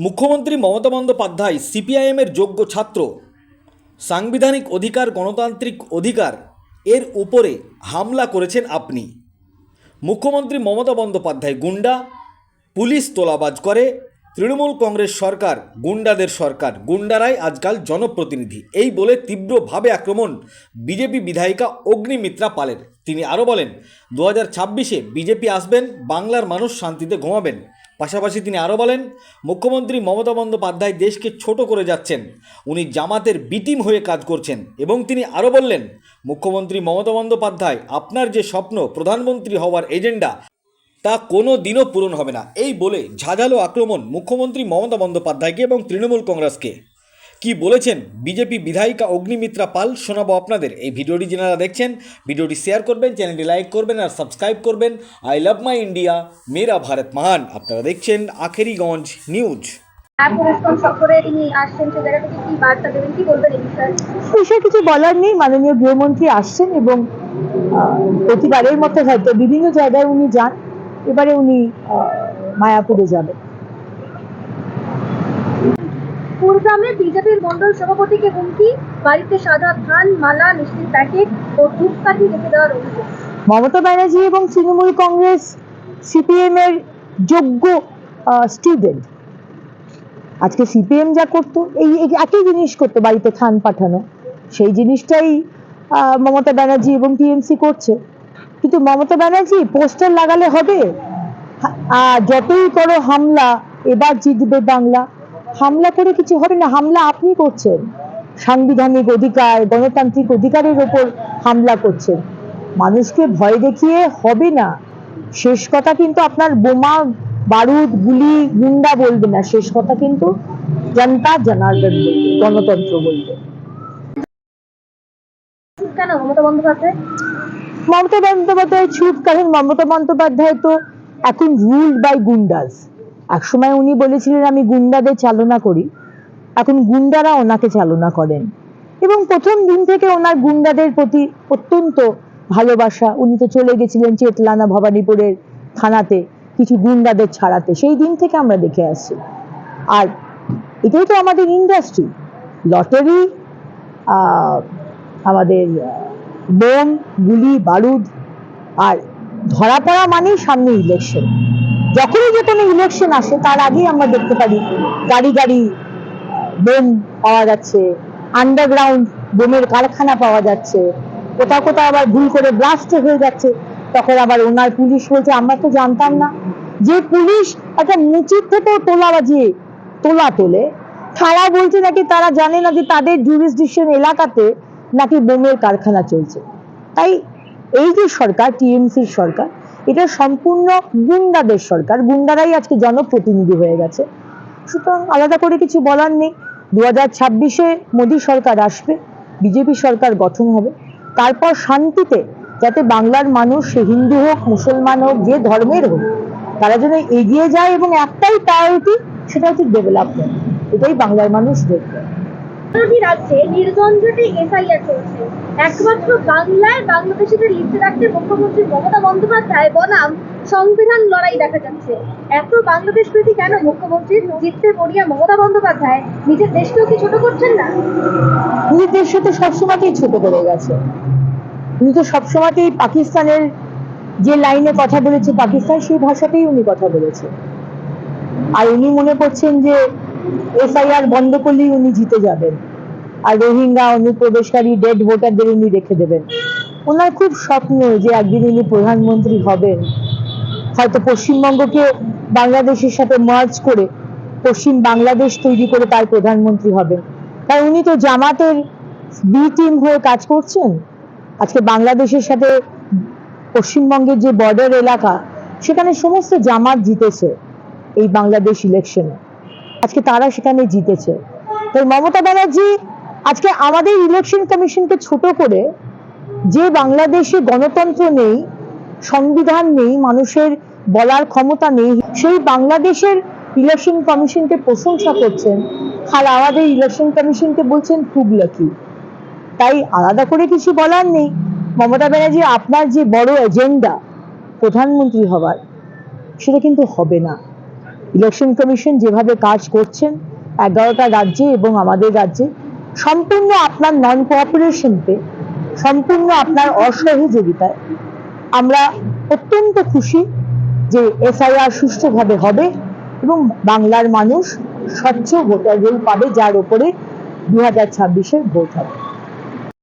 মুখ্যমন্ত্রী মমতা বন্দ্যোপাধ্যায় সিপিআইএমের যোগ্য ছাত্র। সাংবিধানিক অধিকার, গণতান্ত্রিক অধিকার এর উপরে হামলা করেছেন আপনি। মুখ্যমন্ত্রী মমতা বন্দ্যোপাধ্যায় গুন্ডা, পুলিশ তোলাবাজ করে, তৃণমূল কংগ্রেস সরকার গুন্ডাদের সরকার, গুন্ডারাই আজকাল জনপ্রতিনিধি, এই বলে তীব্রভাবে আক্রমণ বিজেপি বিধায়িকা অগ্নিমিত্রা পালের। তিনি আরও বলেন, 2026-এ বিজেপি আসবেন, বাংলার মানুষ শান্তিতে ঘুমাবেন। পাশাপাশি তিনি আরও বলেন, মুখ্যমন্ত্রী মমতা বন্দ্যোপাধ্যায় দেশকে ছোট করে যাচ্ছেন, উনি জামাতের বি টিম হয়ে কাজ করছেন। এবং তিনি আরও বললেন, মুখ্যমন্ত্রী মমতা বন্দ্যোপাধ্যায়, আপনার যে স্বপ্ন প্রধানমন্ত্রী হওয়ার এজেন্ডা, তা কোনো দিনও পূরণ হবে না, এই বলে ঝাঁঝালো আক্রমণ মুখ্যমন্ত্রী মমতা বন্দ্যোপাধ্যায়কে এবং তৃণমূল কংগ্রেসকে। কি বলেছেন বিজেপি বিধায়িকা অগ্নিমিত্রা পাল শোনাবো আপনাদের। এই ভিডিওটি যারা দেখছেন, ভিডিওটি শেয়ার করবেন, চ্যানেলটি লাইক করবেন আর সাবস্ক্রাইব করবেন। আই লাভ মাই ইন্ডিয়া, মেরা ভারত মহান। আপনারা দেখছেন আখেরিগঞ্জ নিউজ। বিষয়ে কিছু বলার নেই। মাননীয় গৃহমন্ত্রী আসছেন এবং প্রতিবারের মতো হয়তো বিভিন্ন জায়গায় উনি যান, এবারে উনি মায়াপুরে যাবেন। কুড়গ্রামে বিজেপির মন্ডল সভাপতিকে হুমকি, বাড়িতে সাদা ধান, মালা, মিষ্টির প্যাকেট ও ধূপকাঠি রেখে দেওয়ার অভিযোগ। মমতা ব্যানার্জি এবং তৃণমূল কংগ্রেস সিপিএম এর যোগ্য স্টুডেন্ট। আজকে সিপিএম যা করতো, এই একই জিনিস করতো, বাড়িতে ধান পাঠানো, সেই জিনিসটাই মমতা ব্যানার্জি এবং টিএমসি করছে। কিন্তু মমতা ব্যানার্জি পোস্টার লাগালে হবে? যতই করো হামলা, এবার জিতবে বাংলা। হামলা করে কিছু হবে না, হামলা আপনি করছেন। সাংবিধানিক অধিকার, গণতান্ত্রিক অধিকারের ওপর হামলা করছেন। মানুষকে ভয় দেখিয়ে হবে না। শেষ কথা কিন্তু আপনার বোমা, বারুদ, গুলি, গুন্ডা বলবে না, শেষ কথা কিন্তু জনতা জনার্দন বলবে, গণতন্ত্র বলবে। কেন মমতা বন্দ্যোপাধ্যায়? মমতা বন্দ্যোপাধ্যায় চুপ, কারণ মমতা বন্দ্যোপাধ্যায় তো এখন রুলড বাই গুন্ডাস। একসময় উনি বলেছিলেন আমি গুন্ডাদের চালনা করি, এখন গুন্ডারা ওনাকে চালনা করেন। এবং প্রথম দিন থেকে ওনার গুন্ডাদের প্রতি অত্যন্ত ভালোবাসা। উনি তো চলে গেছিলেন চেতলানা ভবানীপুরের থানাতে কিছু গুন্ডাদের ছাড়াতে, সেই দিন থেকে আমরা দেখে আসছি। আর এটাই তো আমাদের ইন্ডাস্ট্রি, লটারি, আমাদের বোম, গুলি, বারুদ। আর ধরা পড়া মানেই সামনে ইলেকশন। যখনই যে কোনো ইলেকশন আসে তার আগেই আমরা দেখতে পারি গাড়ি গাড়ি বোম পাওয়া যাচ্ছে, আন্ডারগ্রাউন্ড বোমের কারখানা পাওয়া যাচ্ছে, কোথাও কোথাও আবার ভুল করে ব্লাস্ট হয়ে যাচ্ছে। তখন আবার ওনার পুলিশ বলছে আমরা তো জানতাম না। যে পুলিশ একটা নিচের থেকেও তোলা তোলে, তারা বলছে নাকি তারা জানে না যে তাদের জুরিসডিকশন এলাকাতে নাকি বোমের কারখানা চলছে। তাই এই যে সরকার, টিএমসির সরকার, এটা সম্পূর্ণ গুন্ডাদের সরকার। গুন্ডারাই আজকে জনপ্রতিনিধি হয়ে গেছে। সুতরাং আলাদা করে কিছু বলার নেই। 2026-এ মোদী সরকার আসবে, বিজেপি সরকার গঠন হবে, তারপর শান্তিতে যাতে বাংলার মানুষ, সে হিন্দু হোক, মুসলমান হোক, যে ধর্মের হোক, তারা যেন এগিয়ে যায়। এবং একটাই প্রায়োরিটি, সেটা হচ্ছে ডেভেলপমেন্ট। এটাই বাংলার মানুষ দেখবে। রাজ্যে নির্ঝঞ্ঝাটে এসআইআর চলছে, একমাত্র বাংলায় বাংলাদেশিদের লিখতে রাখতে মুখ্যমন্ত্রী মমতা বন্দ্যোপাধ্যায় বনাম সংবিধান লড়াই দেখা যাচ্ছে। এত বাংলাদেশ প্রীতি কেন মুখ্যমন্ত্রীর? জিততে মরিয়া মমতা বন্দ্যোপাধ্যায় নিজের দেশকেও কি ছোট করছেন না? নিজের দেশকে তো সবসময়তেই ছোট করে গেছে। উনি তো সবসময়তেই পাকিস্তানের যে লাইনে কথা বলেছে, পাকিস্তান সেই ভাষাতেই উনি কথা বলেছে। আর উনি মনে করছেন যে এসআইআর বন্ধ করলেই উনি জিতে যাবেন, আর রোহিঙ্গা অনুপ্রবেশকারী ডেড ভোটারদের উনি রেখে দেবেন। ওনার খুব স্বপ্ন যে একদিন উনি প্রধানমন্ত্রী হবেন, হয়তো পশ্চিমবঙ্গকে বাংলাদেশের সাথে মার্জ করে পশ্চিম বাংলাদেশ তৈরি করে তার প্রধানমন্ত্রী হবেন। তাই উনি তো জামাতের বি টিম হয়ে কাজ করছেন। আজকে বাংলাদেশের সাথে পশ্চিমবঙ্গের যে বর্ডার এলাকা, সেখানে সমস্ত জামাত জিতেছে এই বাংলাদেশ ইলেকশনে, আজকে তারা সেখানে জিতেছে। তাই মমতা ব্যানার্জি আজকে আমাদের ইলেকশন কমিশনকে ছোট করে, যে বাংলাদেশে গণতন্ত্র নেই, সংবিধান নেই, মানুষের বলার ক্ষমতা নেই, সেই বাংলাদেশের ইলেকশন কমিশনকে প্রশংসা করছেন, আর আমাদের ইলেকশন কমিশনকে বলছেন খুব লাকি। তাই আলাদা করে কিছু বলার নেই। মমতা ব্যানার্জি, আপনার যে বড় এজেন্ডা প্রধানমন্ত্রী হবার, সেটা কিন্তু হবে না। ইলেকশন কমিশন যেভাবে কাজ করছেন 11টা রাজ্যে এবং আমাদের রাজ্যে, সম্পূর্ণ আপনার নন কোঅপারেশনতে, সম্পূর্ণ আপনার অসহযোগিতায় আমরা অত্যন্ত খুশি যে এসআইআর সুষ্ঠুভাবে হবে এবং বাংলার মানুষ স্বচ্ছ ভোটার রোল পাবে, যার উপরে 2026-এর ভোট হবে।